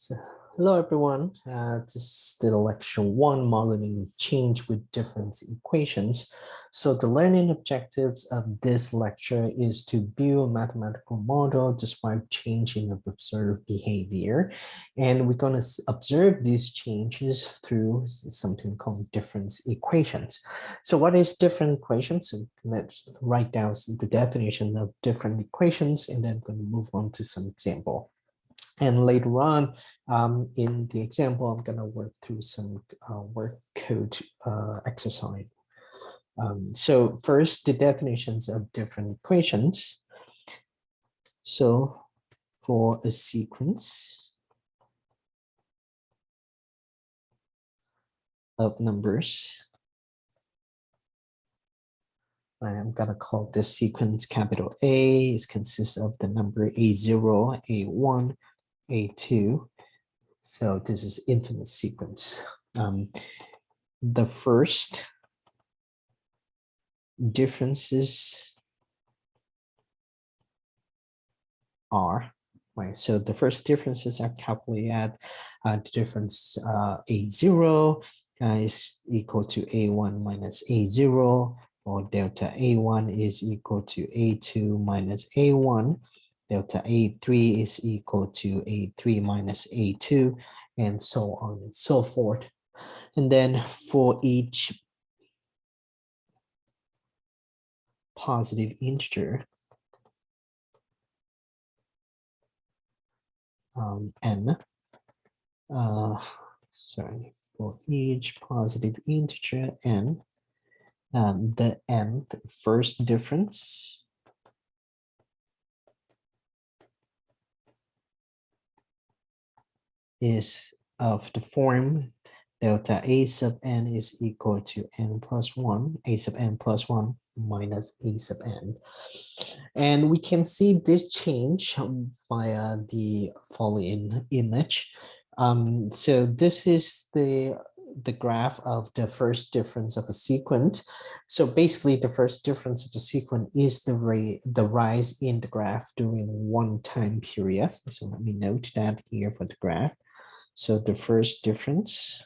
So, hello everyone. This is the lecture one, modeling change with difference equations. So the learning objectives of this lecture is to build a mathematical model, describe changing of observed behavior. And we're going to observe these changes through something called difference equations. So what is different equations? So let's write down the definition of different equations, and then we're going to move on to some example. And later on, in the example, I'm going to work through some word code exercise. So first, the definitions of different equations. So for a sequence of numbers, I'm going to call this sequence capital A. It consists of the number A0, A1, A2. So this is infinite sequence. The first differences are, right? So the first differences are calculated at the difference A0 is equal to A1 minus A0, or delta A1 is equal to A2 minus A1. Delta A3 is equal to A3 minus A2, and so on and so forth. And then for each positive integer, n, sorry, for each positive integer n, the nth first difference is of the form delta a sub n is equal to n plus 1, a sub n plus 1 minus a sub n. And we can see this change via the following image. So this is the graph of the first difference of a sequence. So basically the first difference of the sequence is the rise in the graph during one time period. So let me note that here for the graph. So the first difference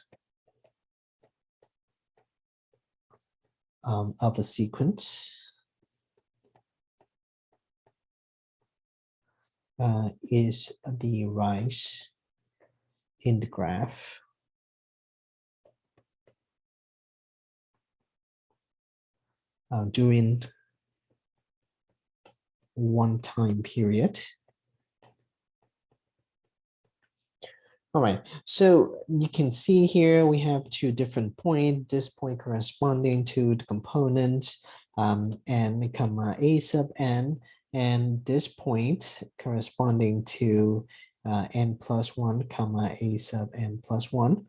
of a sequence is the rise in the graph during one time period. All right, so you can see here we have two different points. This point corresponding to the component n comma a sub n, and this point corresponding to n plus 1 comma a sub n plus 1.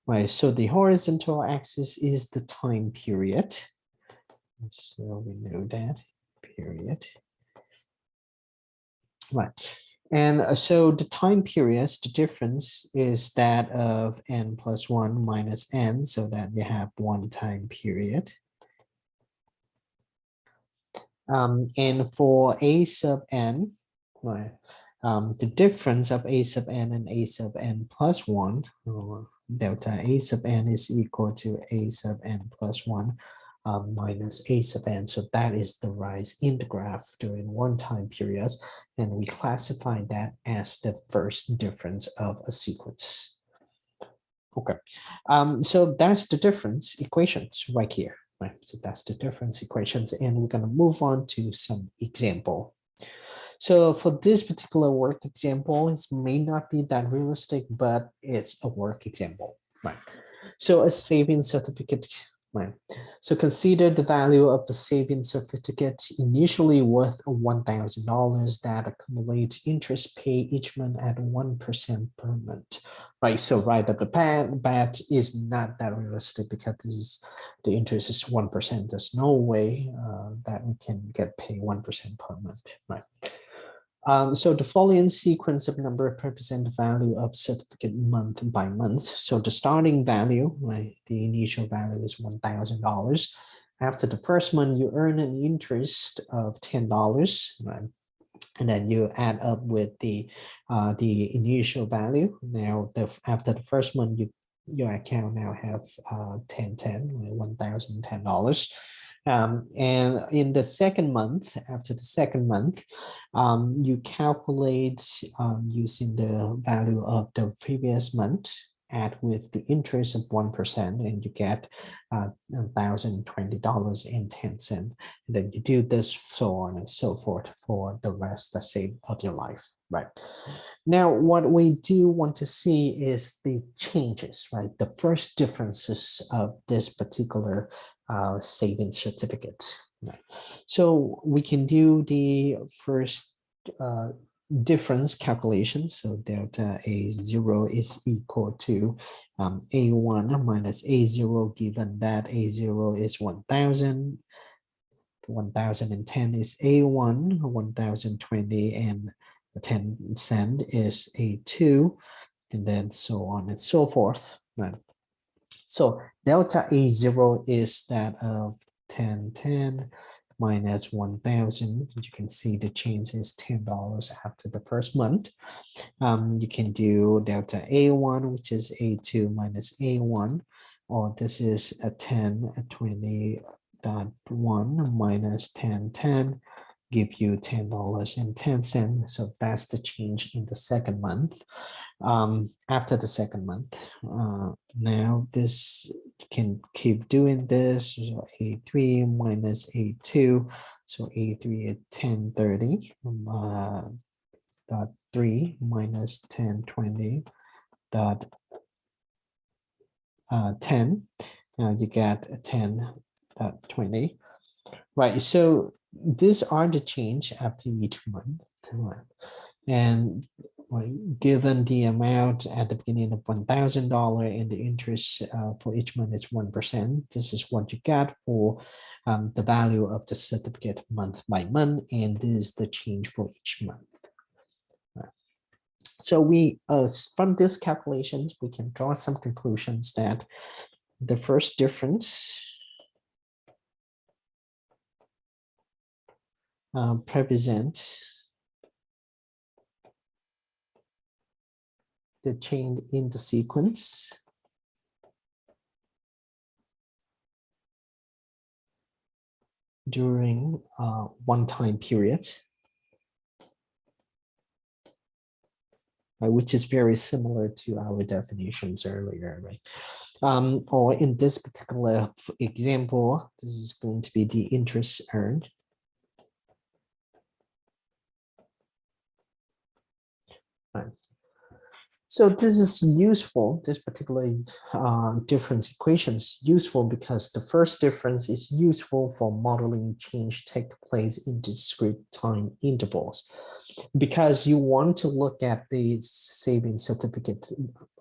Right, so the horizontal axis is the time period. So we know that period. Right. And so the time periods, the difference is that of n plus 1 minus n, so that you have one time period. And for a sub n, right, the difference of a sub n and a sub n plus 1, or delta a sub n is equal to a sub n plus 1 minus a sub n. So that is the rise in the graph during one time period. And we classify that as the first difference of a sequence. Okay, so that's the difference equations right here. Right, so that's the difference equations, and we're going to move on to some example. So for this particular work example, it may not be that realistic, but it's a work example, right? So a savings certificate, right? So consider the value of the savings certificate initially worth $1,000 that accumulates interest paid each month at 1% per month, right? So right up the bat is not that realistic because this is, the interest is 1%. There's no way that we can get paid 1% per month, right? So the following sequence of number represent the value of certificate month by month. So the starting value, right, the initial value is $1,000. After the first month, you earn an interest of $10, right? and then you add up with the initial value. Now, after the first month, your account now have $1,010. And in the second month, after the second month, you calculate using the value of the previous month, add with the interest of 1%, and you get $1,020.10. And then you do this so on and so forth for the rest, let's say, of your life, right? Now, what we do want to see is the changes, right? The first differences of this particular savings certificate. Right? So we can do the first difference calculation. So delta A0 is equal to A1 minus A0, given that A0 is 1,000. 1,010 is A1, 1,020 and 10 cent is A2, and then so on and so forth. Right. So delta A0 is that of 1010 minus 1,000. You can see the change is $10 after the first month. You can do delta A1, which is A2 minus A1, or this is a 1020.1 minus 1010, give you $10.10. So that's the change in the second month. After the second month, now this, you can keep doing this. So A3 minus A2, so A3 is 1030 dot 3 minus 1020 dot 10. Now you get 10.20. Right, so these are the change after each month. Right. And given the amount at the beginning of $1,000 and the interest for each month is 1%, this is what you get for the value of the certificate month by month, and this is the change for each month. So we, from these calculations, we can draw some conclusions that the first difference represents the change in the sequence during one time period, which is very similar to our definitions earlier, right? Or in this particular example, this is going to be the interest earned. Right. So this is useful, this particular difference equation is useful because the first difference is useful for modeling change take place in discrete time intervals. Because you want to look at the savings certificate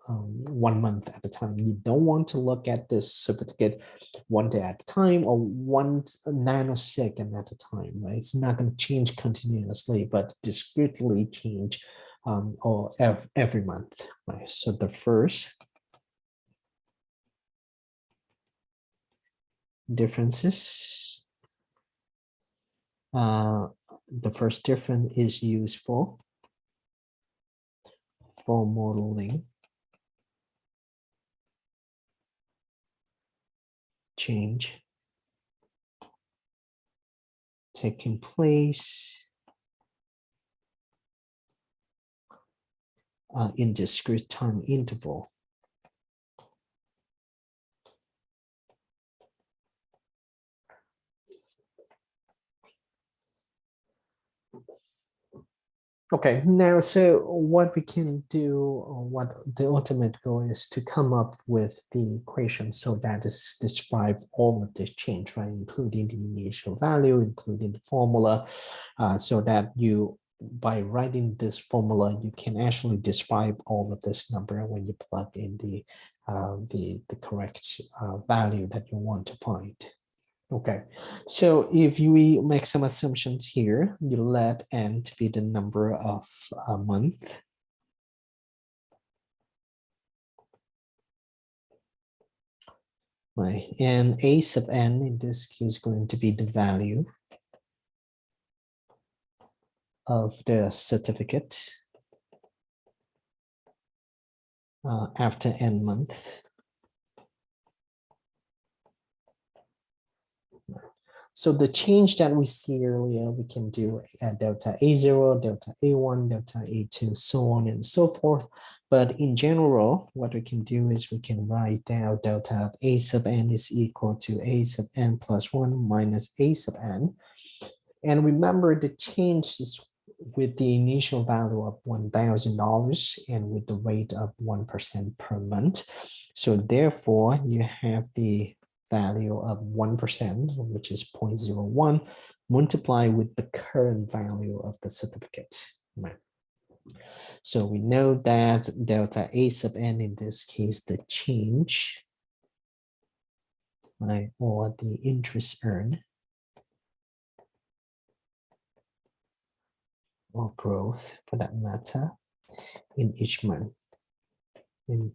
1 month at a time. You don't want to look at this certificate 1 day at a time or 1 nanosecond at a time. Right? It's not going to change continuously, but discretely change or every month. Right? So the first differences, the first difference is useful for modeling change taking place in discrete time interval. Okay, now, so what we can do, or what the ultimate goal is to come up with the equation so that is describe all of this change, right? Including the initial value, including the formula, so that you, by writing this formula, you can actually describe all of this number when you plug in the correct value that you want to find. Okay, so if we make some assumptions here, you let n to be the number of a month. Right, and a sub n in this case is going to be the value of the certificate after n month. So the change that we see earlier, we can do delta A0, delta A1, delta A2, so on and so forth. But in general, what we can do is we can write down delta of A sub n is equal to A sub n plus 1 minus A sub n. And remember, the change is with the initial value of $1,000 and with the rate of 1% per month. So therefore, you have the value of 1%, which is 0.01, multiplied with the current value of the certificate. Right. So we know that delta A sub n, in this case, the change, right, or the interest earned, or growth for that matter, in each month. Right.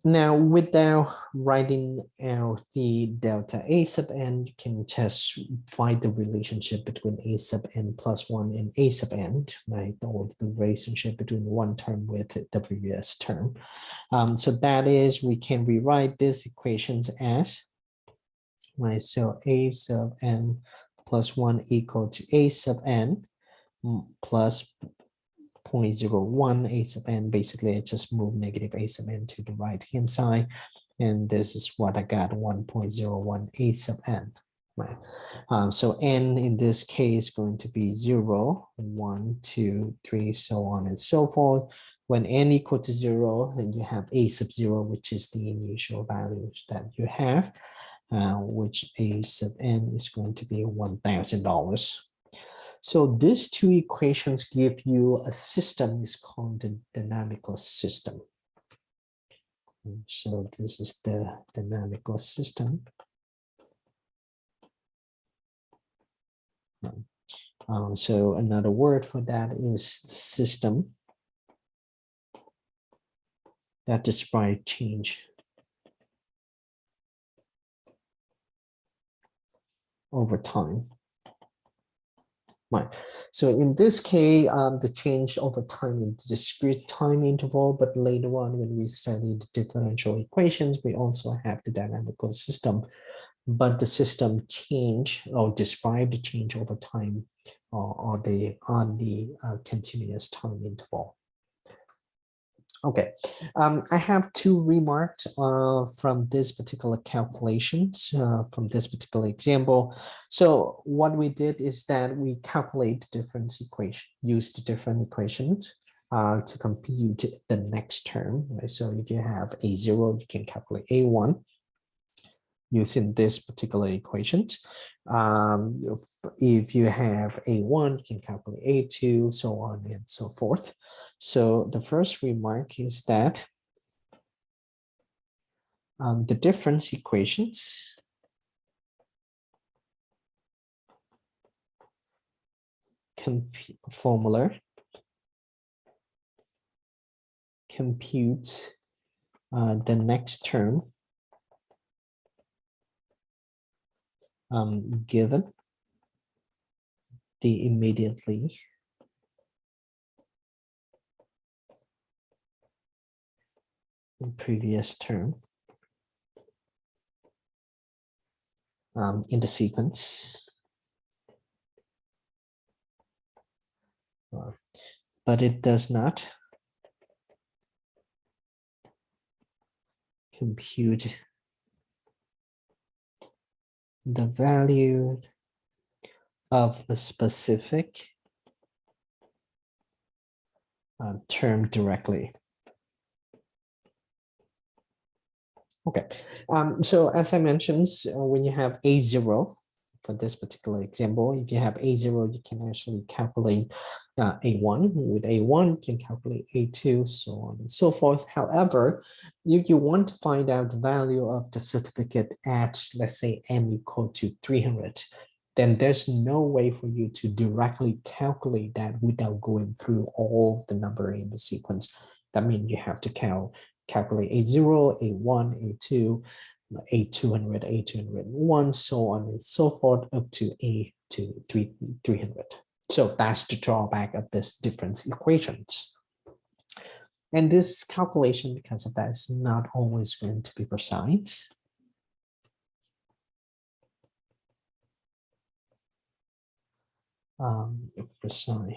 Now, without writing out the delta A sub n, you can just find the relationship between A sub n plus 1 and A sub n, right? Or the relationship between one term with the previous term. So that is, we can rewrite these equations as, right? So A sub n plus 1 equal to A sub n plus 0.01 A sub n. Basically, I just move negative A sub n to the right hand side, and this is what I got, 1.01 A sub n. Right. So n in this case going to be 0, 1, 2, 3, so on and so forth. When n equal to 0, then you have A sub 0, which is the initial value that you have, which A sub n is going to be $1,000. So these two equations give you a system is called the dynamical system. So this is the dynamical system. So another word for that is the system that describes change over time. Right. So in this case, the change over time in discrete time interval, but later on when we studied differential equations, we also have the dynamical system, but the system change or describe the change over time on the continuous time interval. Okay, I have two remarks from this particular calculations, from this particular example. So what we did is that we calculate different equation, use the different equations to compute the next term. Right? So if you have A0, you can calculate A1 using this particular equations. If you have A1, you can calculate A2, so on and so forth. So the first remark is that the difference equations formula computes the next term given the immediately previous term in the sequence, but it does not compute the value of a specific term directly. Okay, so as I mentioned, when you have A0, for this particular example, if you have A0, you can actually calculate A1. With A1, you can calculate A2, so on and so forth. However, you want to find out the value of the certificate at, let's say, n equal to 300. Then there's no way for you to directly calculate that without going through all the number in the sequence. That means you have to calculate A0, A1, A2, A200, A201, so on and so forth, up to A300. So that's the drawback of this difference equations. And this calculation, because of that, is not always going to be precise. Precise.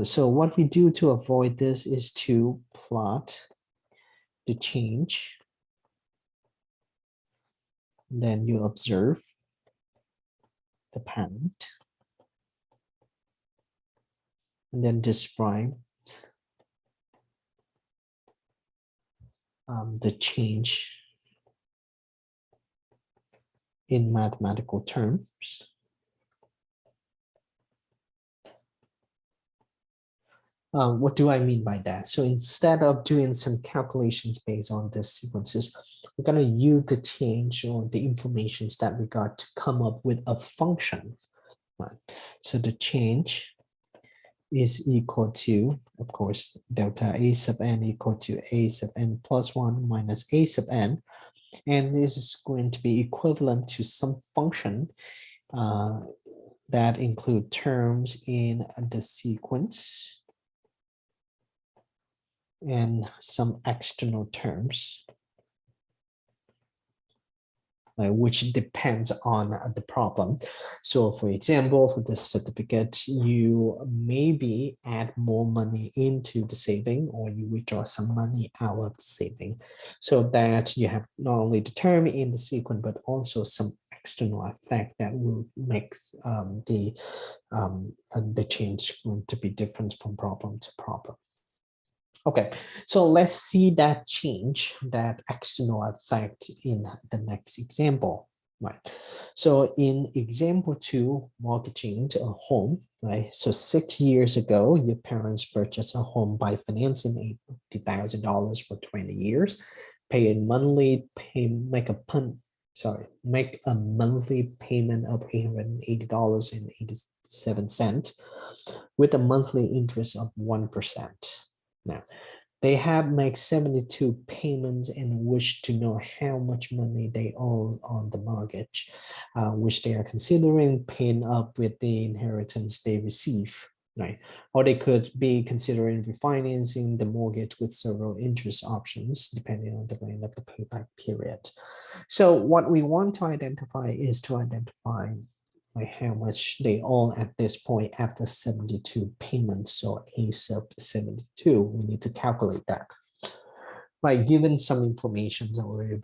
So what we do to avoid this is to plot the change. Then you observe the parent. And then describe the change in mathematical terms. What do I mean by that? So instead of doing some calculations based on the sequences, we're going to use the change or the information that we got to come up with a function. Right? So the change is equal to, of course, delta A sub n equal to A sub n plus 1 minus A sub n. And this is going to be equivalent to some function that include terms in the sequence and some external terms, which depends on the problem. So for example, for this certificate, you maybe add more money into the saving or you withdraw some money out of the saving, so that you have not only the term in the sequence, but also some external effect that will make the change going to be different from problem to problem. Okay, so let's see that change, that external effect in the next example, right? So in example 2, mortgaging a home, right? So 6 years ago, your parents purchased a home by financing $80,000 for 20 years, make a monthly payment of $880.87 with a monthly interest of 1%. Now, they have made 72 payments and wish to know how much money they owe on the mortgage, which they are considering paying up with the inheritance they receive, right? Or they could be considering refinancing the mortgage with several interest options, depending on the length of the payback period. So what we want to identify is to identify how much they owe at this point after 72 payments. So A sub 72, we need to calculate that. Right, given some information already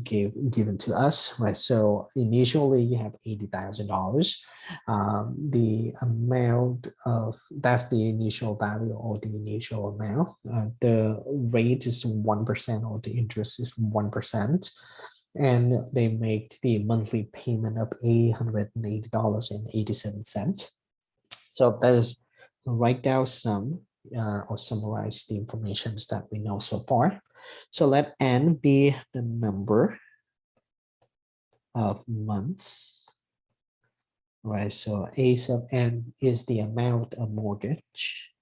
given to us, right? So initially you have $80,000. The amount of, that's the initial value or the initial amount. The rate is 1% or the interest is 1%. And they make the monthly payment of $880.87. So that is write down some or summarize the information that we know so far. So let n be the number of months, right? So A sub n is the amount of mortgage.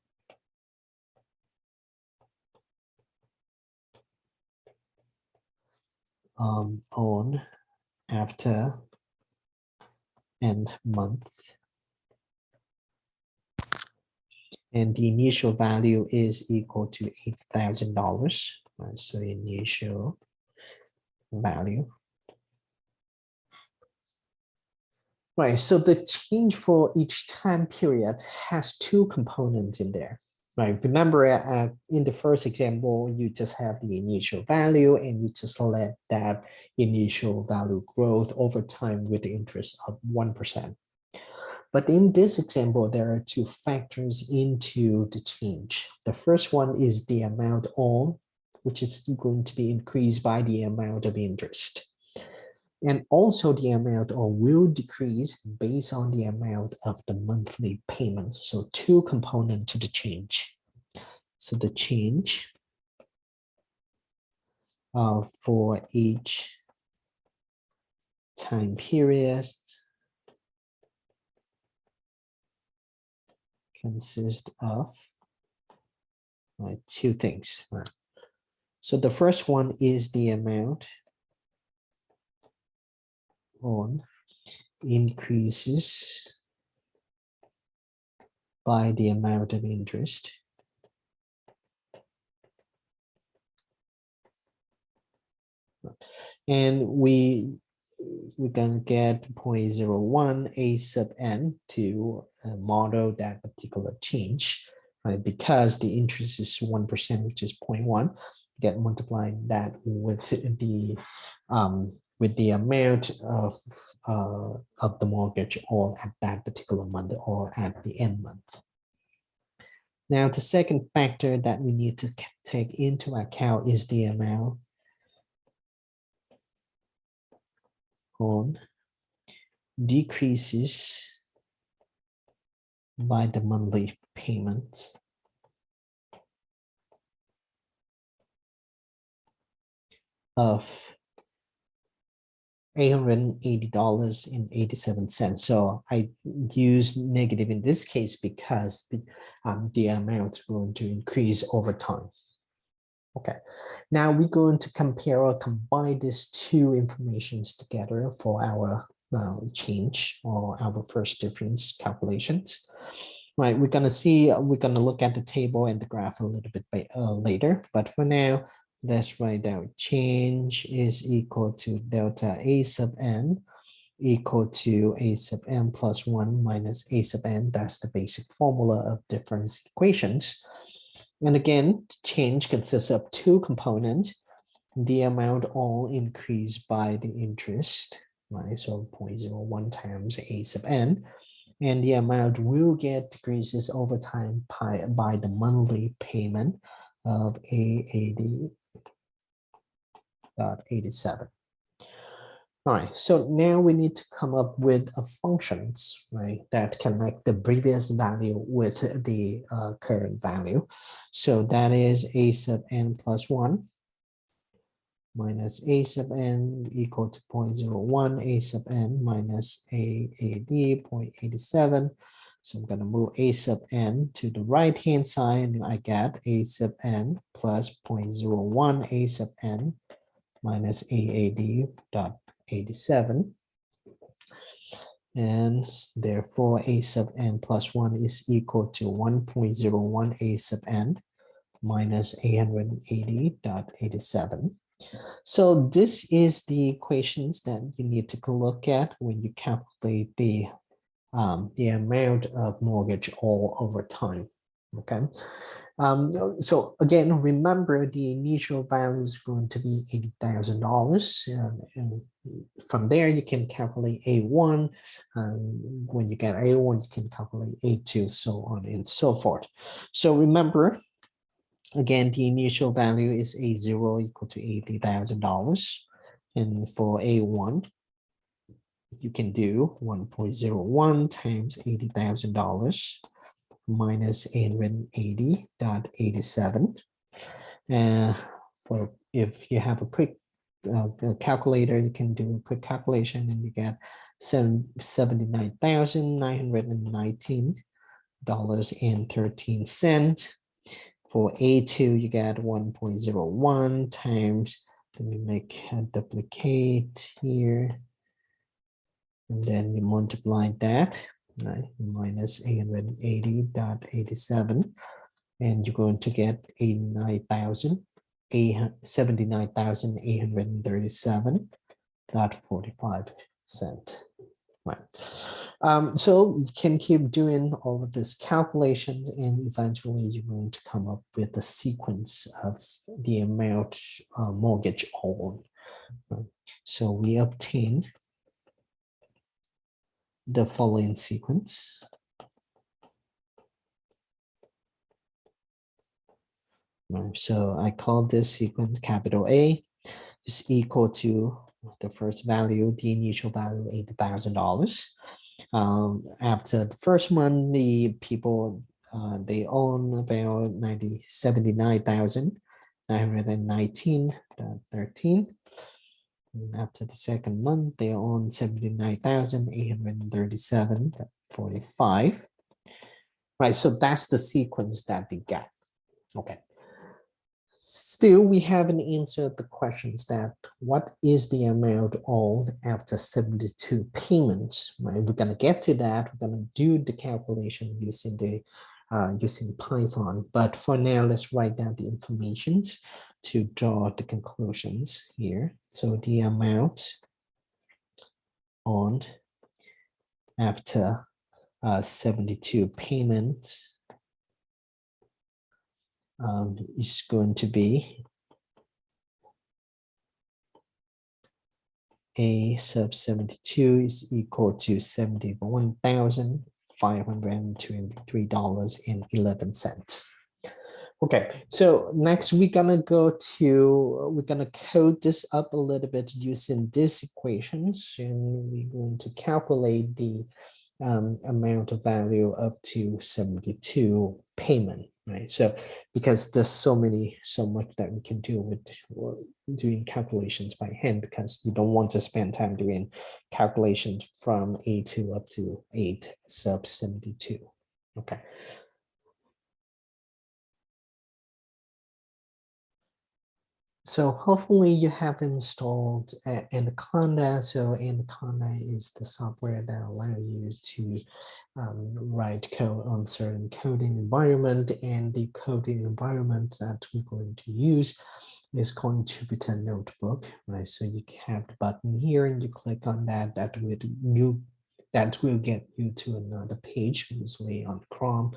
On after n month. And the initial value is equal to $8,000. Right? So initial value. Right, so the change for each time period has two components in there. Right, remember in the first example, you just have the initial value and you just let that initial value growth over time with the interest of 1%. But in this example, there are two factors into the change. The first one is the amount owed, which is going to be increased by the amount of interest. And also the amount will decrease based on the amount of the monthly payment. So two components to the change. So the change for each time period consists of two things. Right? So the first one is the amount on increases by the amount of interest. And we're gonna get 0.01 a sub n to model that particular change, right? Because the interest is 1%, which is 0.1, get multiplied that with the amount of the mortgage all at that particular month or at the end month. Now, the second factor that we need to take into account is the amount on decreases by the monthly payments of $880.87. So I use negative in this case because the amount is going to increase over time. Okay, now we're going to compare or combine these two informations together for our change or our first difference calculations. Right, we're gonna look at the table and the graph a little bit later, but for now, let's write down change is equal to delta A sub n equal to A sub n plus 1 minus A sub n. That's the basic formula of difference equations. And again, change consists of two components. The amount all increased by the interest, right? So 0.01 times A sub n. And the amount will get decreases over time by the monthly payment of $880.87. All right, so now we need to come up with a functions, right, that connect the previous value with the current value. So that is A sub n plus 1 minus A sub n equal to 0.01 A sub n minus AAD 0.87. So I'm going to move A sub n to the right hand side, and I get A sub n plus 0.01 A sub n minus AAD dot 87. And therefore A sub n plus 1 is equal to 1.01 A sub n minus 880.87. So this is the equations that you need to look at when you calculate the amount of mortgage all over time. Okay. So again, remember the initial value is going to be $80,000, and from there you can calculate A1. When you get A1, you can calculate A2, so on and so forth. So remember, again, the initial value is A0 equal to $80,000, and for A1, you can do 1.01 times $80,000 minus 880.87. For if you have a quick calculator, you can do a quick calculation and you get $79,919.13. For A2, you get 1.01 times, let me make a duplicate here, and then you multiply that, right, minus 880.87, and you're going to get 79,837.45. Right. So you can keep doing all of these calculations, and eventually you're going to come up with the sequence of the amount mortgage owed. Right. So we obtain the following sequence. Right. So I call this sequence capital A is equal to the first value, the initial value, $80,000. After the first month, the people they own about 79,919.13. After the second month, they own 79,837.45. Right, so that's the sequence that they get. Okay. Still, we haven't answered the questions that what is the amount owed after 72 payments, right? We're going to get to that. We're going to do the calculation using the using Python. But for now, let's write down the informations to draw the conclusions here. So the amount owed after 72 payments is going to be A sub 72 is equal to $71,523.11. Okay, so next we're gonna code this up a little bit using these equations, and we're going to calculate the amount of value up to 72 payment, right? So because there's so much that we can do with doing calculations by hand, because you don't want to spend time doing calculations from A2 up to 8 sub 72. Okay. So hopefully you have installed Anaconda. So Anaconda is the software that allows you to write code on certain coding environment, and the coding environment that we're going to use is called Jupyter Notebook, right? So you have the button here and you click on that, that will get you to another page, usually on Chrome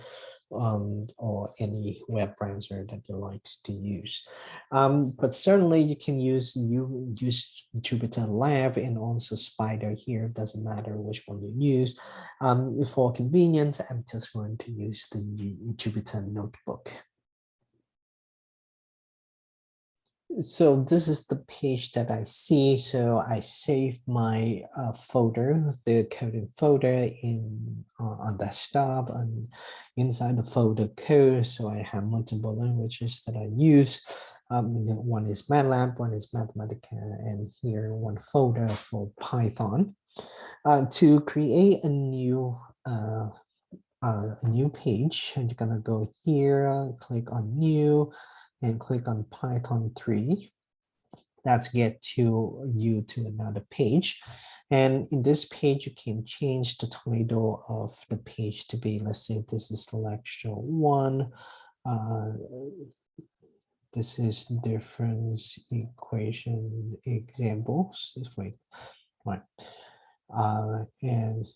or any web browser that you like to use. But certainly you can use Jupyter Lab and also Spider here. It doesn't matter which one you use. For convenience, I'm just going to use the Jupyter Notebook. So this is the page that I see. So I save my folder, the coding folder on desktop, and inside the folder code. So I have multiple languages that I use. One is MATLAB, one is Mathematica, and here one folder for Python. To create a new page, and you're gonna go here, click on new, and click on Python 3. That's get you to another page. And in this page, you can change the title of the page to be, let's say this is lecture 1. This is difference equation examples. Wait, right. And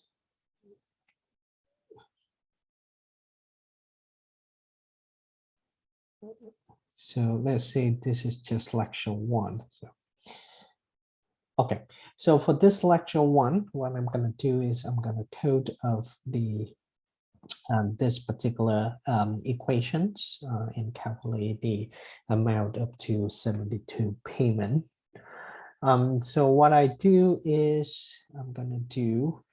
so let's say this is just lecture 1. So, okay, so for this lecture 1, what I'm going to do is I'm going to code of the this particular equations and calculate the amount up to 72 payment. So what I do is I'm going to do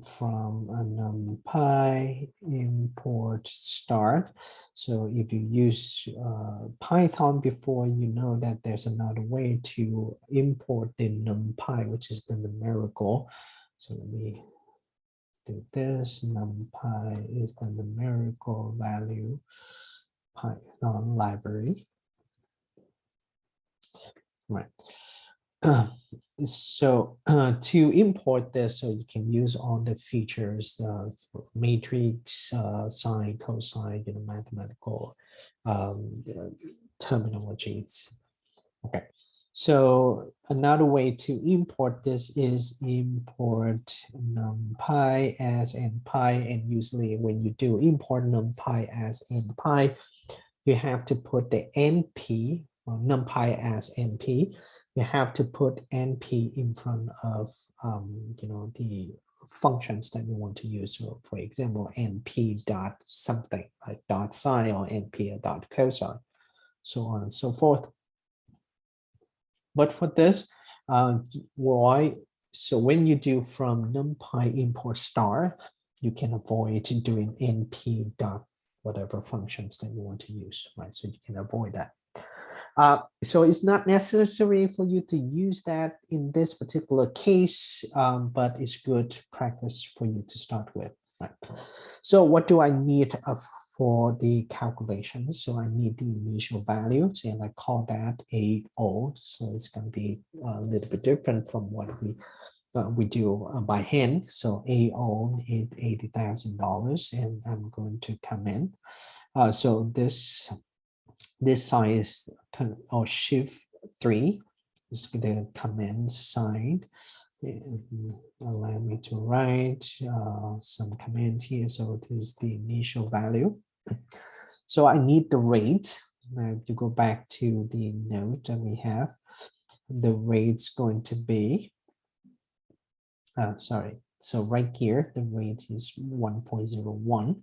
from a NumPy import start. So if you use Python before, you know that there's another way to import the NumPy, which is the numerical. So let me do this. NumPy is the numerical value Python library. Right. So to import this, so you can use all the features, matrix, sine, cosine, mathematical terminologies. Okay. So another way to import this is import NumPy as NPy, and usually when you do import NumPy as NPy, you have to put the NP, or NumPy as NP. You have to put NP in front of the functions that you want to use. So for example, NP dot something like dot sine or NP dot cosine, so on and so forth. But for this, so when you do from NumPy import star, you can avoid doing NP dot whatever functions that you want to use, right? So you can avoid that. So it's not necessary for you to use that in this particular case, but it's good practice for you to start with. Right. So what do I need for the calculations? So I need the initial values, and I call that A old. So it's going to be a little bit different from what we do by hand. So A old is $80,000, and I'm going to come in. So this size or shift 3 is the command sign. Allow me to write some command here. So this is the initial value. So I need the rate. Now, if you go back to the note that we have, the rate's going to be, sorry. So right here, the rate is 1.01.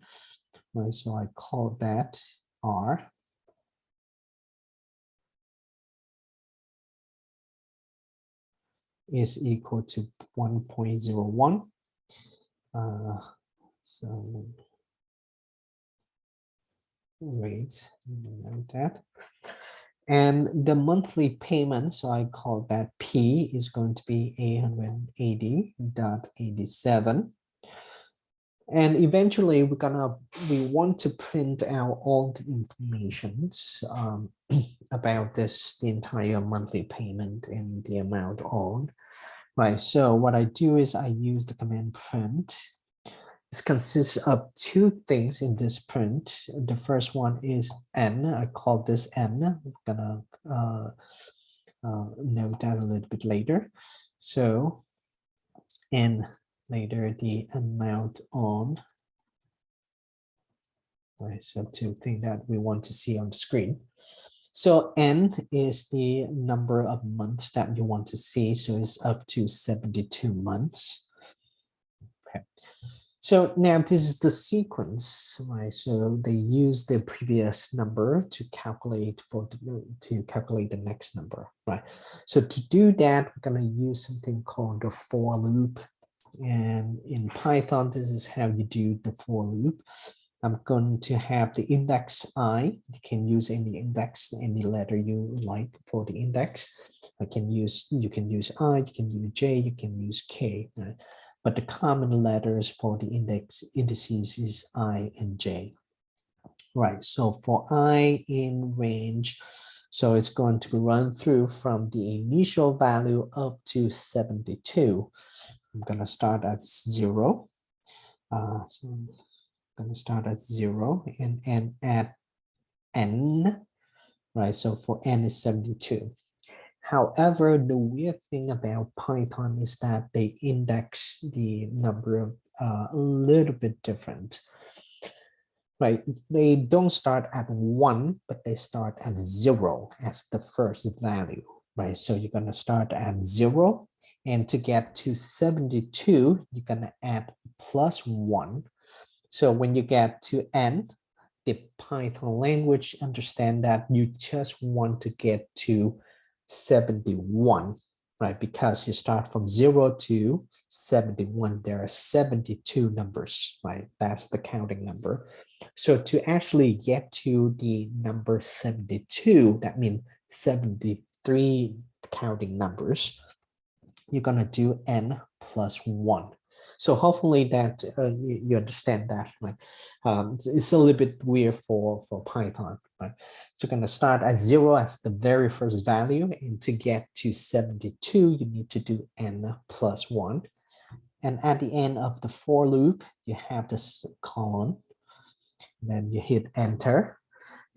Right, so I call that R. Is equal to 1.01. So rate, note that. And the monthly payment, so I call that P, is going to be 880.87. And eventually we want to print out all the information about the entire monthly payment and the amount owed. Right, so what I do is I use the command print. This consists of two things in this print. The first one is N. I call this N. I'm gonna note that a little bit later. So, and later the amount on. Right, so two things that we want to see on the screen. So N is the number of months that you want to see. So it's up to 72 months. Okay. So now this is the sequence, right? So they use the previous number to calculate the next number, right? So to do that, we're going to use something called the for loop. And in Python, this is how you do the for loop. I'm going to have the index I. You can use any index, any letter you like for the index. You can use I, you can use J, you can use K. Right? But the common letters for the indices is I and J. Right, so for I in range, so it's going to run through from the initial value up to 72. I'm going to start at 0. So I'm going to start at 0 and add N, right? So for N is 72. However, the weird thing about Python is that they index the number a little bit different, right? They don't start at 1, but they start at 0 as the first value, right? So you're going to start at 0, and to get to 72, you're going to add plus 1. So when you get to N, the Python language understand that you just want to get to 71, right? Because you start from 0 to 71, there are 72 numbers, right? That's the counting number. So to actually get to the number 72, that means 73 counting numbers, you're going to do N plus 1. So hopefully that you understand that, right? It's a little bit weird for Python, right? So you're going to start at 0 as the very first value, and to get to 72, you need to do N plus 1. And at the end of the for loop, you have this colon, then you hit enter.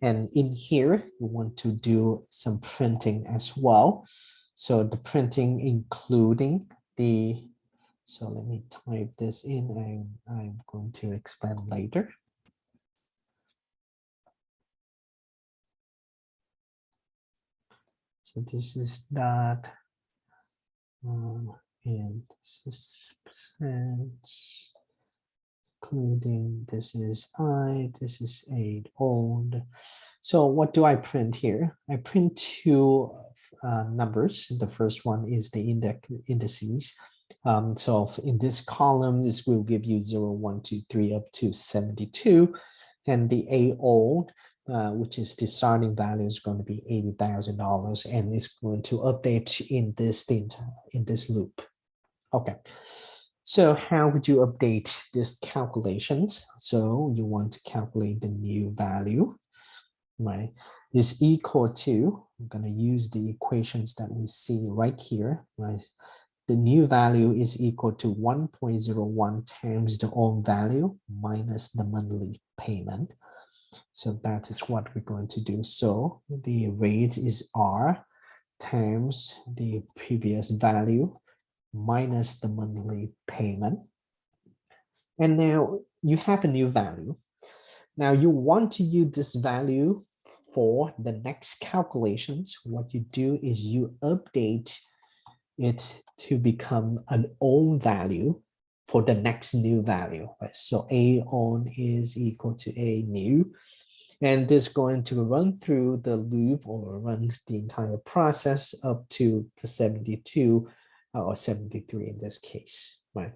And in here, you want to do some printing as well. So the printing including the, so let me type this in, I'm going to expand later. So this is that, and this is percent, including this is I, this is 8 old. So what do I print here? I print two numbers. The first one is the indices. So in this column, this will give you 0, 1, 2, 3 up to 72. And the A old, which is the starting value, is going to be $80,000, and it's going to update in this loop. Okay. So how would you update this calculations? So you want to calculate the new value, right? Is equal to, I'm going to use the equations that we see right here, right? The new value is equal to 1.01 times the old value minus the monthly payment. So that is what we're going to do. So the rate is R times the previous value minus the monthly payment. And now you have a new value. Now you want to use this value for the next calculations. What you do is you update it to become an old value for the next new value. Right? So A on is equal to A new. And this is going to run through the loop or run the entire process up to the 72 or 73 in this case, right?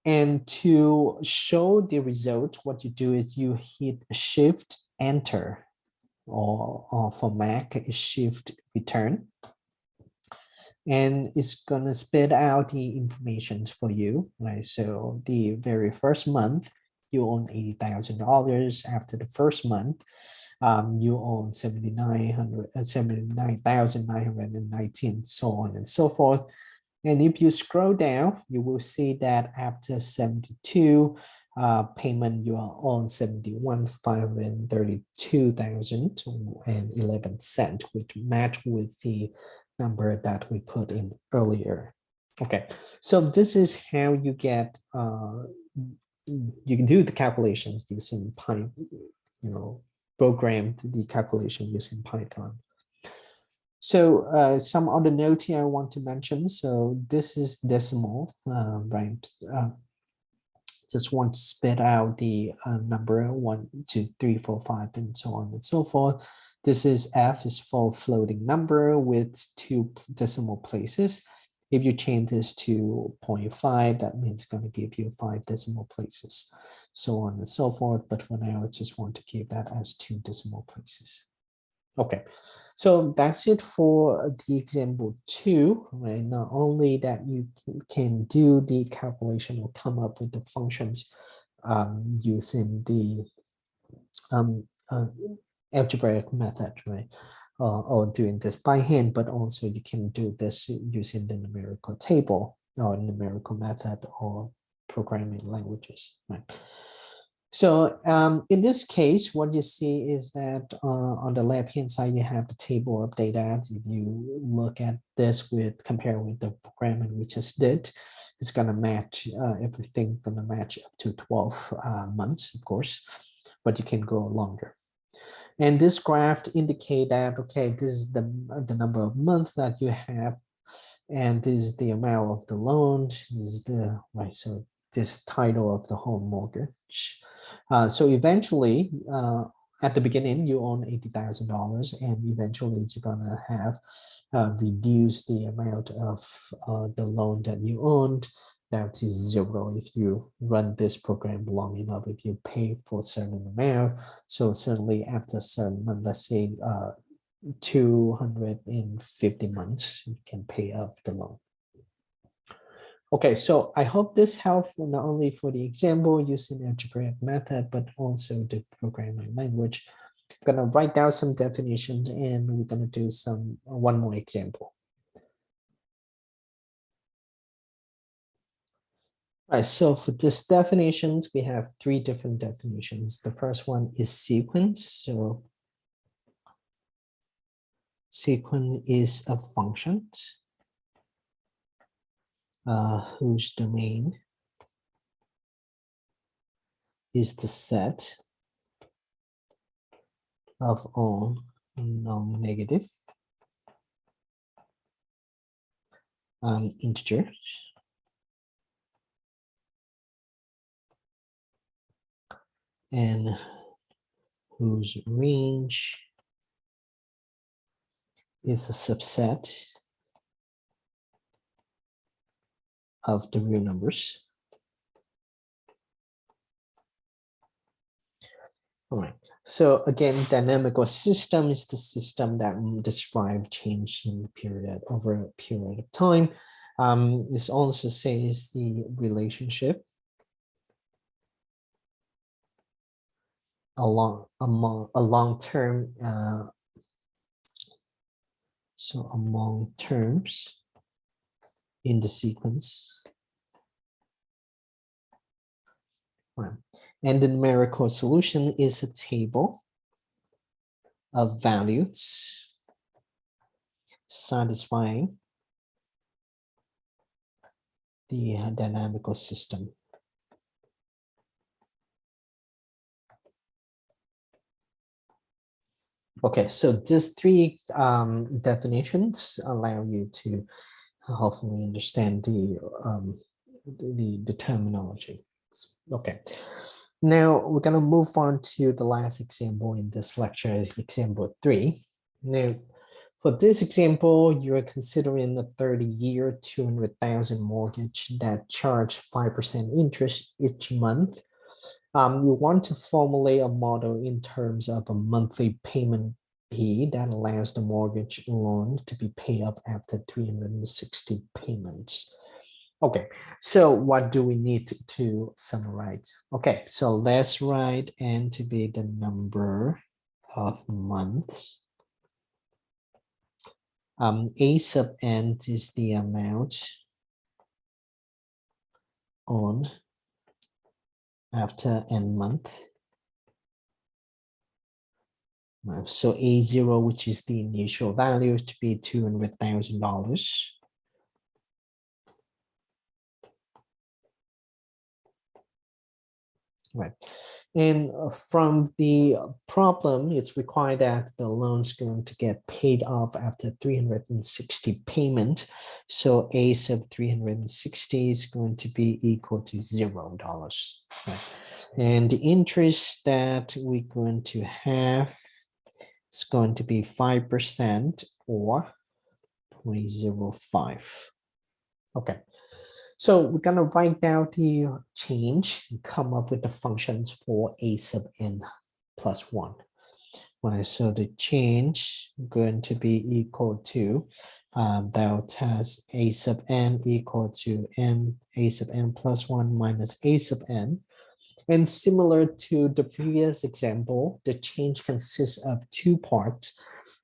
And to show the result, what you do is you hit Shift Enter, or for Mac, Shift Return. And it's gonna spit out the information for you, right? So the very first month, you own $80,000. After the first month, you own 79,919, so on and so forth. And if you scroll down, you will see that after 72 payment, you are on 71,532,011, which match with the number that we put in earlier. Okay, so this is how you get you can do the calculations using Python, program the calculation using Python. So some other note here I want to mention. So this is decimal, right? Just want to spit out the number 1, 2, 3, 4, 5, and so on and so forth. This is F is for floating number with 2 decimal places. If you change this to 0.5, that means it's going to give you 5 decimal places, so on and so forth. But for now, I just want to keep that as 2 decimal places. Okay, so that's it for the example 2, right? Not only that you can do the calculation or come up with the functions using the algebraic method, right? Or doing this by hand, but also you can do this using the numerical table or numerical method or programming languages, right? So in this case, what you see is that on the left-hand side, you have the table of data. If you look at this compare with the programming we just did, it's going to match everything, going to match up to 12 months, of course, but you can go longer. And this graph indicate that, okay, this is the number of months that you have, and this is the amount of the loan. This is the, right, so this title of the home mortgage. So eventually, at the beginning, you own $80,000, and eventually you're gonna have reduce the amount of the loan that you owned down to 0 if you run this program long enough, if you pay for a certain amount. So certainly after a certain month, let's say 250 months, you can pay off the loan. Okay, so I hope this helped not only for the example using the algebraic method, but also the programming language. I'm gonna write down some definitions and we're gonna do one more example. All right, so for this definitions, we have 3 different definitions. The first one is sequence. So sequence is a function whose domain is the set of all non-negative integers and whose range is a subset of the real numbers. All right, so again, dynamical system is the system that describes change in the period over a period of time. This also says the relationship along term. So among terms in the sequence. Right. And the numerical solution is a table of values satisfying the dynamical system. Okay, so these three definitions allow you to hopefully understand the terminology. Okay, now we're gonna move on to the last example in this lecture, is example 3. Now, for this example, you're considering a 30-year, 200,000 mortgage that charge 5% interest each month. You want to formulate a model in terms of a monthly payment P that allows the mortgage loan to be paid up after 360 payments. Okay, so what do we need to summarize? Okay, so let's write N to be the number of months. A sub N is the amount on after N month. So A0, which is the initial value, is to be $200,000. Right. And from the problem, it's required that the loan's going to get paid off after 360 payment. So A sub 360 is going to be equal to $0. Right. And the interest that we're going to have is going to be 5% or 0.05. Okay. So we're going to write down the change and come up with the functions for A sub N plus 1. Right, so the change going to be equal to delta A sub N equal to N A sub N plus 1 minus A sub N. And similar to the previous example, the change consists of two parts.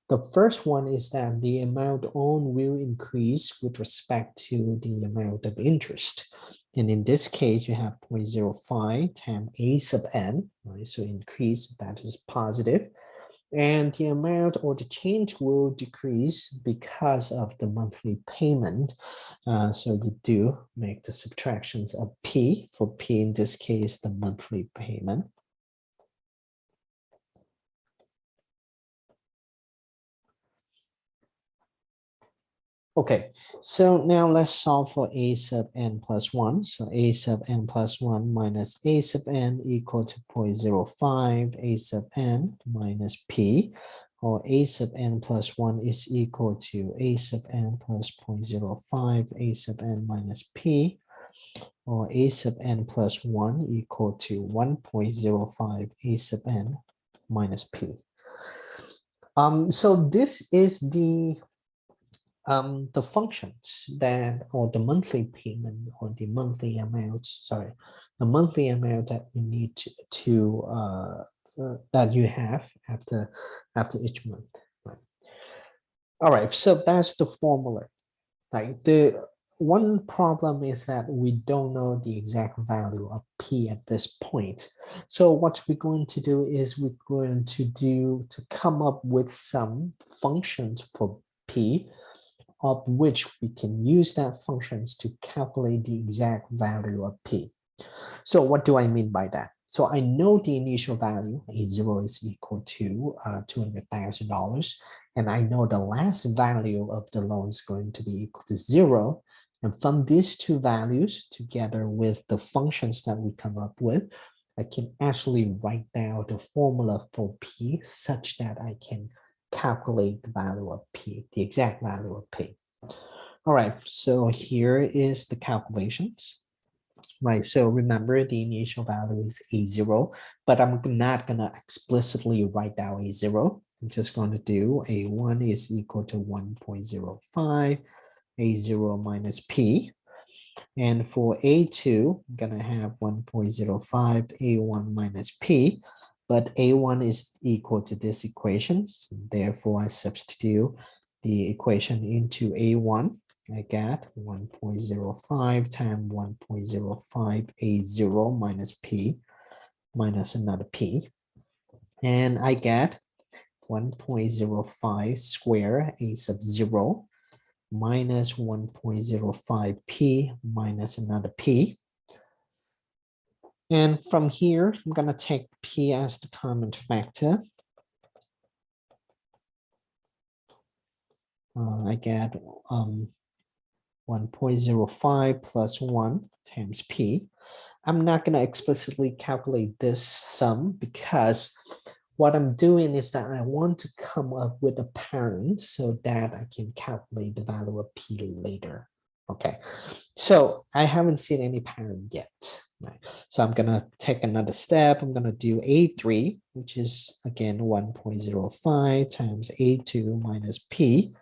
The first one is that the amount owed will increase with respect to the amount of interest. And in this case, you have 0.05 times A sub N, right? So increase, that is positive. And the amount or the change will decrease because of the monthly payment. So you do make the subtractions of P. For P in this case, the monthly payment. Okay, so now let's solve for A sub N plus 1. So A sub N plus 1 minus A sub N equal to 0.05 A sub N minus P, or A sub N plus 1 is equal to A sub N plus 0.05 A sub N minus P, or A sub N plus 1 equal to 1.05 A sub N minus P. So this is the functions that, or the monthly payment, or the monthly amount, the monthly amount that you need to that you have after each month. Right. All right, so that's the formula. Right. The one problem is that we don't know the exact value of P at this point. So what we're going to do is we're going to come up with some functions for P, of which we can use that functions to calculate the exact value of P. So what do I mean by that? So I know the initial value, A0 is equal to $200,000. And I know the last value of the loan is going to be equal to 0. And from these two values, together with the functions that we come up with, I can actually write down the formula for P such that I can calculate the value of P, the exact value of P. All right, so here is the calculations. Right, so remember the initial value is A0, but I'm not gonna explicitly write down A0. I'm just going to do A1 is equal to 1.05, A0 minus P. And for A2, I'm gonna have 1.05 A1 minus P, but A1 is equal to this equation. So therefore, I substitute the equation into A1. I get 1.05 times 1.05 A0 minus P minus another P. And I get 1.05 square A sub 0 minus 1.05 P minus another P. And from here, I'm going to take P as the common factor. I get 1.05 plus 1 times P. I'm not going to explicitly calculate this sum because what I'm doing is that I want to come up with a parent so that I can calculate the value of P later. Okay, so I haven't seen any parent yet. Right? So I'm going to take another step. I'm going to do A3, which is again 1.05 times A2 minus P.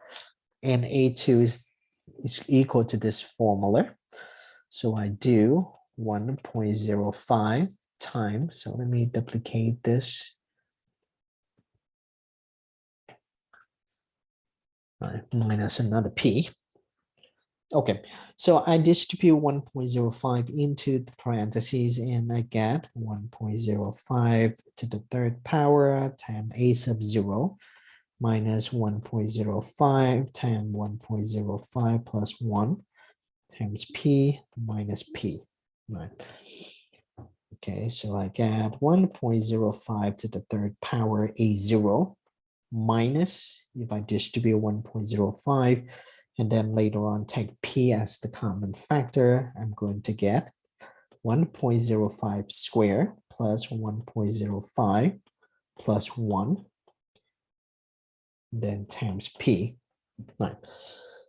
And A2 is equal to this formula. So I do 1.05 times, so let me duplicate this. Minus another P. Okay, so I distribute 1.05 into the parentheses and I get 1.05 to the third power times A sub 0 minus 1.05 times 1.05 plus 1 times P minus P. Right. Okay, so I get 1.05 to the third power A0 minus, if I distribute 1.05 and then later on take P as the common factor, I'm going to get 1.05 square plus 1.05 plus 1, then times P. Right.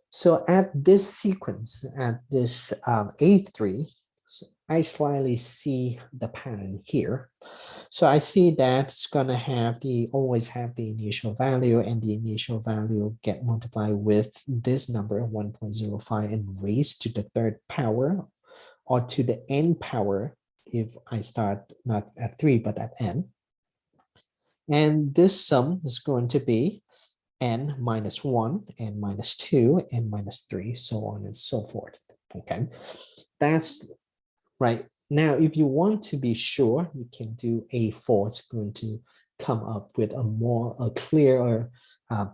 So at this sequence, at this A3, I slightly see the pattern here. So I see that it's going to always have the initial value, and the initial value get multiplied with this number 1.05 and raised to the third power or to the n power if I start not at 3 but at n. And this sum is going to be n minus 1, n minus 2, n minus 3, so on and so forth. Okay, that's right. Now, if you want to be sure, you can do A4. It's going to come up with a clearer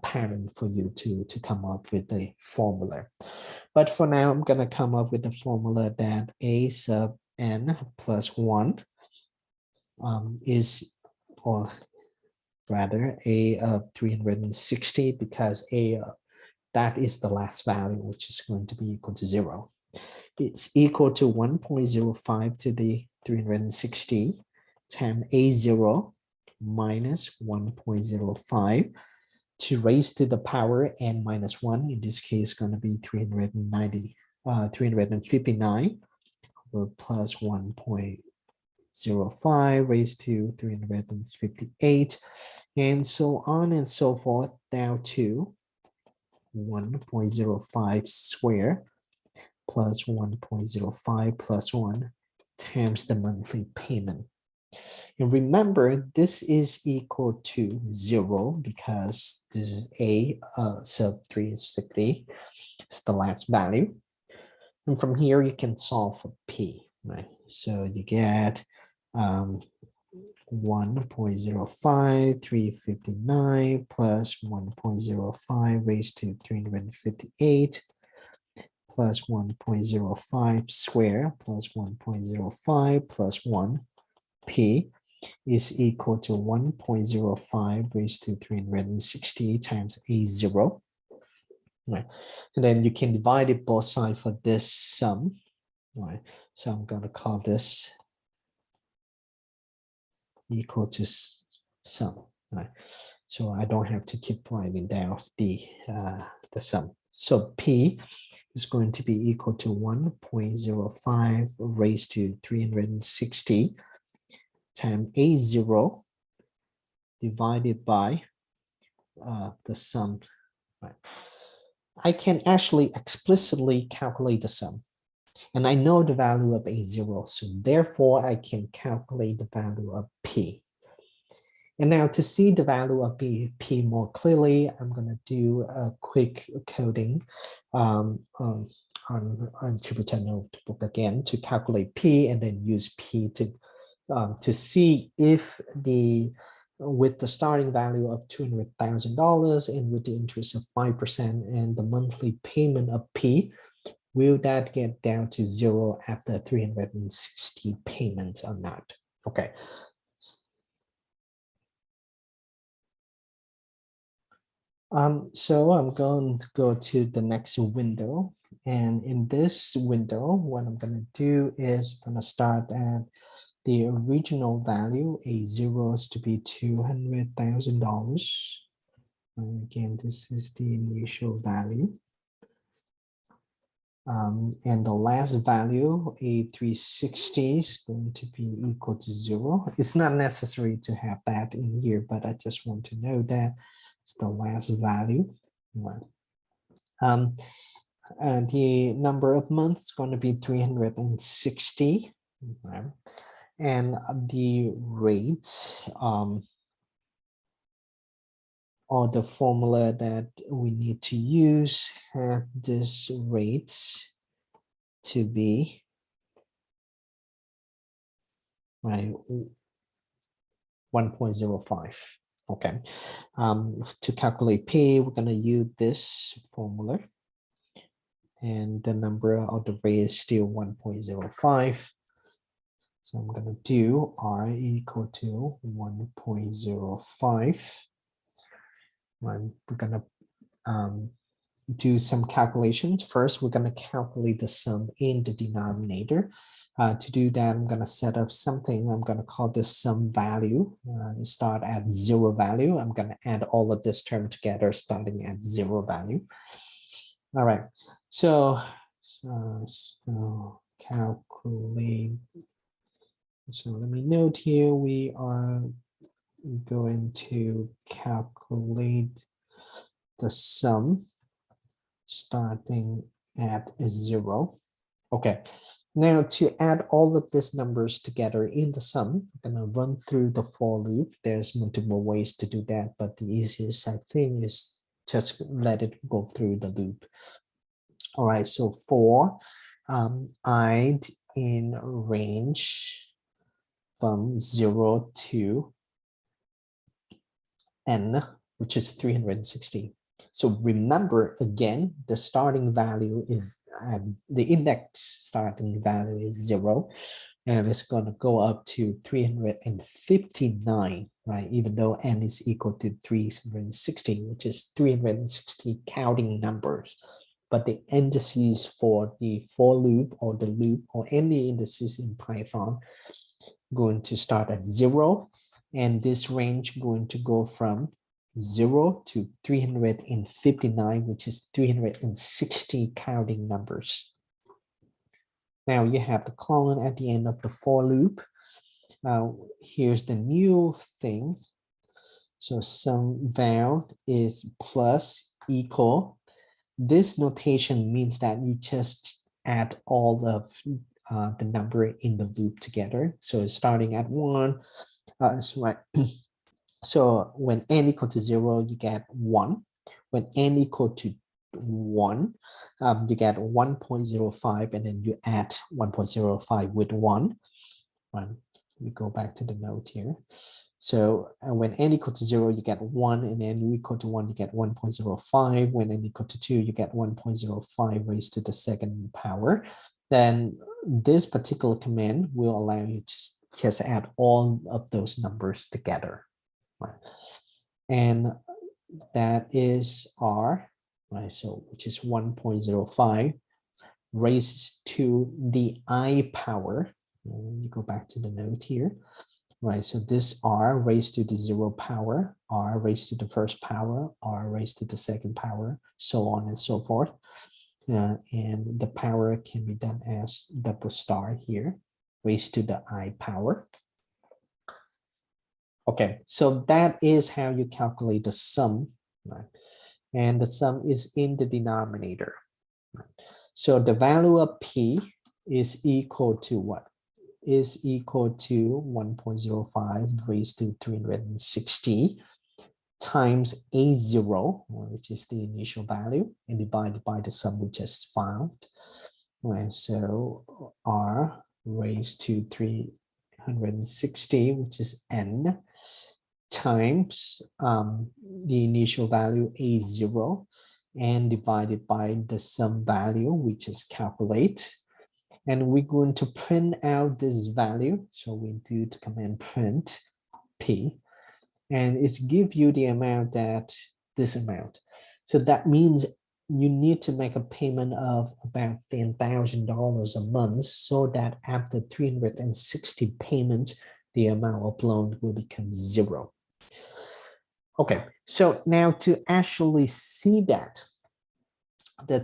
pattern for you to come up with the formula. But for now, I'm going to come up with the formula that A sub n plus 1 is, or rather A of 360, because that is the last value, which is going to be equal to 0. It's equal to 1.05 to the 360 times A0 minus 1.05 to raise to the power n minus 1. In this case, going to be 359 plus 1.05 raised to 358, and so on and so forth down to 1.05 square plus 1.05 plus 1 times the monthly payment. And remember, this is equal to 0 because this is A sub 360. It's the last value. And from here, you can solve for P, right? So you get 1.05, 359 plus 1.05 raised to 358 plus 1.05 square plus 1.05 plus 1 P is equal to 1.05 raised to 360 times A0. Right. And then you can divide it both sides for this sum. Right. So I'm going to call this equal to sum. Right. So I don't have to keep writing down the sum. So P is going to be equal to 1.05 raised to 360 times A0 divided by the sum. Right. I can actually explicitly calculate the sum. And I know the value of A0, so therefore I can calculate the value of P. And now to see the value of P more clearly, I'm going to do a quick coding on Jupyter Notebook again to calculate P and then use P to see if with the starting value of $200,000 and with the interest of 5% and the monthly payment of P, will that get down to 0 after 360 payments or not? Okay. So I'm going to go to the next window. And in this window, what I'm going to do is I'm going to start at the original value, A0 is to be $200,000. Again, this is the initial value. And the last value, A360, is going to be equal to 0. It's not necessary to have that in here, but I just want to know that it's the last value. The number of months is going to be 360. And the rate, or the formula that we need to use have this rate to be 1.05. Okay. To calculate P, we're going to use this formula. And the number of the rate is still 1.05. So I'm going to do R equal to 1.05. We're going to do some calculations. First, we're going to calculate the sum in the denominator. To do that, I'm going to set up something. I'm going to call this sum value. Start at 0 value. I'm going to add all of this term together, starting at 0 value. All right. So calculate. So let me note here, we are going to calculate the sum starting at 0. Okay, now to add all of these numbers together in the sum, I'm going to run through the for loop. There's multiple ways to do that, but the easiest I think is just let it go through the loop. All right, so for I in range from 0 to n, which is 360. So remember, again, the starting value is the index starting value is 0, and it's going to go up to 359, right? Even though n is equal to 360, which is 360 counting numbers. But the indices for the for loop or the loop or any indices in Python going to start at 0, and this range going to go from 0 to 359, which is 360 counting numbers. Now you have the colon at the end of the for loop. Here's the new thing. So sum val is plus equal. This notation means that you just add all of the number in the loop together. So starting at 1, so when n equal to 0, you get 1. When n equal to 1, you get 1.05, and then you add 1.05 with 1. Let me go back to the note here. So when n equal to 0, you get 1, and then n equal to 1, you get 1.05. When n equal to 2, you get 1.05 raised to the second power. Then this particular command will allow you to just add all of those numbers together. Right. And that is R, right? So which is 1.05 raised to the I power. You go back to the note here, right? So this R raised to the 0 power, R raised to the first power, R raised to the second power, so on and so forth. And the power can be done as double star here, raised to the I power. Okay, so that is how you calculate the sum, right? and the sum is in the denominator. So the value of P is equal to what? Is equal to 1.05 raised to 360 times A0, which is the initial value, and divided by the sum we just found. Right, so R raised to 360, which is N, times the initial value A0, and divided by the sum value we just calculate. And we're going to print out this value. So we do the command print P, and it's give you the amount that this amount. So that means you need to make a payment of about $10,000 a month, so that after 360 payments, the amount of loan will become zero. Okay, so now to actually see that, the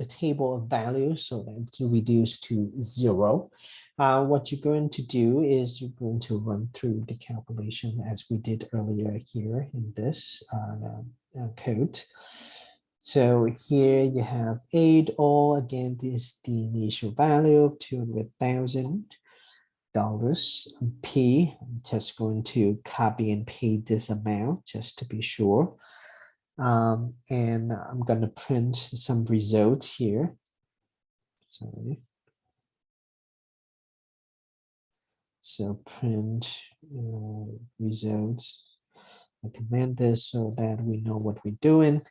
table of values, so that it's reduced to zero, what you're going to do is you're going to run through the calculation as we did earlier here in this code. So here you have 8 all, again, this is the initial value of $200,000. P, I'm just going to copy and paste this amount just to be sure. And I'm going to print some results here. Sorry. So print results. I command this so that we know what we're doing.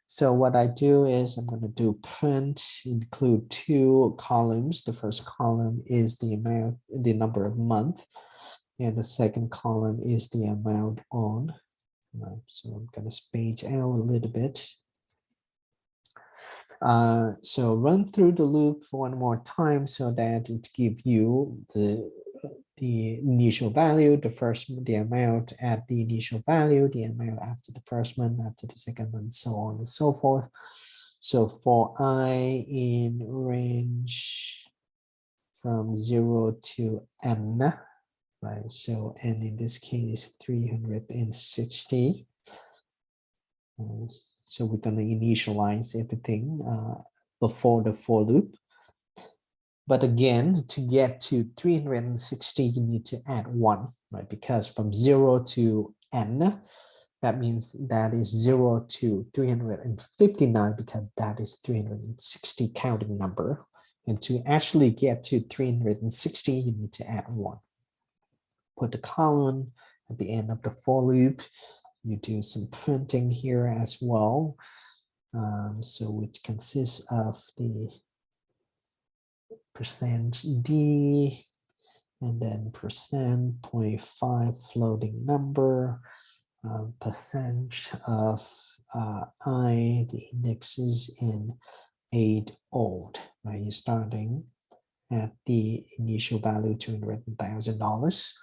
So what I do is I'm going to do print, include 2 columns. The first column is the amount, the number of month, and the second column is the amount on. Right, so I'm going to space out a little bit. So run through the loop for one more time so that it gives you the initial value, the amount at the initial value, the amount after the first month, after the second month, so on and so forth. So for I in range from 0 to N, right? So N in this case 360. So we're going to initialize everything before the for loop. But again, to get to 360, you need to add 1, right? Because from 0 to N, that means that is 0 to 359, because that is 360 counting number. And to actually get to 360, you need to add 1. Put the colon at the end of the for loop. You do some printing here as well. So it consists of the %d and then %.5 floating number, percent of I, the indexes in 8 old, right? You're starting at the initial value $200,000.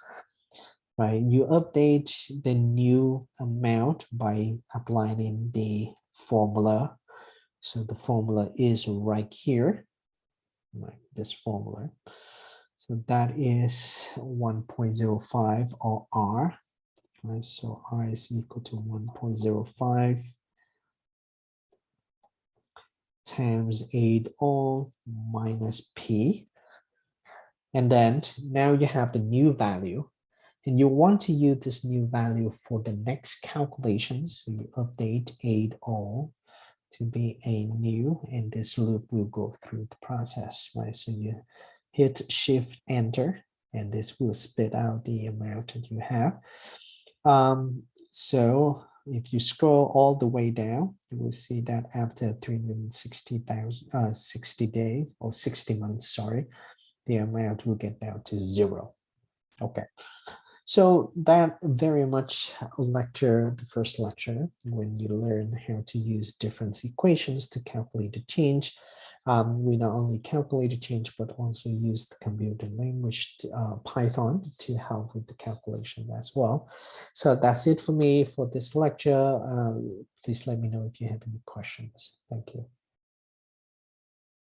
Right, you update the new amount by applying the formula. So the formula is right here, right, this formula. So that is 1.05 or R, right? So R is equal to 1.05 times 8 all minus P. And then now you have the new value. And you want to use this new value for the next calculations. So you update 8 all to be a new, and this loop will go through the process, right? So you hit Shift Enter, and this will spit out the amount that you have. So if you scroll all the way down, you will see that after 360,000, 60 days or 60 months, sorry, the amount will get down to 0. Okay. So that very much lecture, the first lecture, when you learn how to use different equations to calculate the change. We not only calculate the change, but also use the computer language, Python, to help with the calculation as well. So that's it for me for this lecture. Please let me know if you have any questions. Thank you.